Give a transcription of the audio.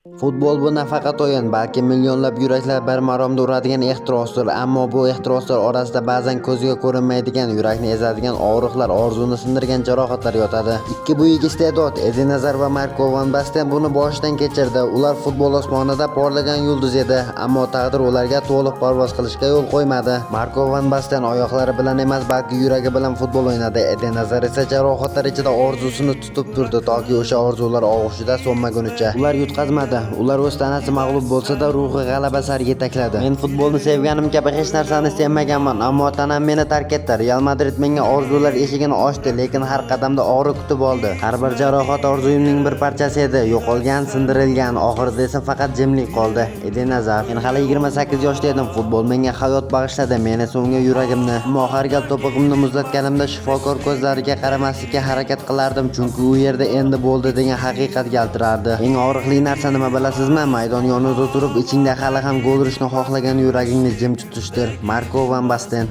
Futbol bu nafaqat o'yin, balki millionlab yuraklar bir maromda uradigan ehtirosdir. Ammo bu ehtiroslar orasida ba'zan ko'zga ko'rinmaydigan, yurakni ezadigan og'riqlar, orzuni sindirgan jarohatlar yotadi. Ikki buyuk iste'dod, Eden Hazard va Marco van Basten buni boshidan kechirdi. Ular futbol osmonida porlagan yulduz edi, ammo taqdir ularga to'liq parvoz qilishga yo'l qo'ymadi. Marco van Basten oyoqlari bilan emas, balki yuragi bilan futbol o'ynadi. Eden Hazard esa jarohatlar ichida orzusini tutib turdi, toki o'sha orzular og'ushida so'nmagunicha. Ular yutqazmadi. Ular o'z tanasi mag'lub bo'lsa-da, ruhi g'alaba sari yetakladi. Men futbolni sevganim kabi hech narsani sevmaganman, ammo tanam meni tark etdi. Real Madrid menga orzular eshigini ochdi, lekin har qadamda og'riq kutib oldi. Har bir jarohat orzuyimning bir parchasi edi, yo'qolgan, sindirilgan. Oxirida esa faqat jimlik qoldi. Eden Hazard. Men hali 28 yoshda edim. Futbol menga hayot bag'ishladi. Men esa unga yuragimni, ammo har gal to'pig'imni muzlatganimda shifokor ko'zlariga qaramaslikka harakat qilardim, chunki u yerda endi bo'ldi degan haqiqat galtirardi. Eng og'riqli narsa nima bilasizmi? Maydon yonida turib, ichingda hali ham gol urishni xohlagan yuragingni jim tutishdir. Marco van Basten.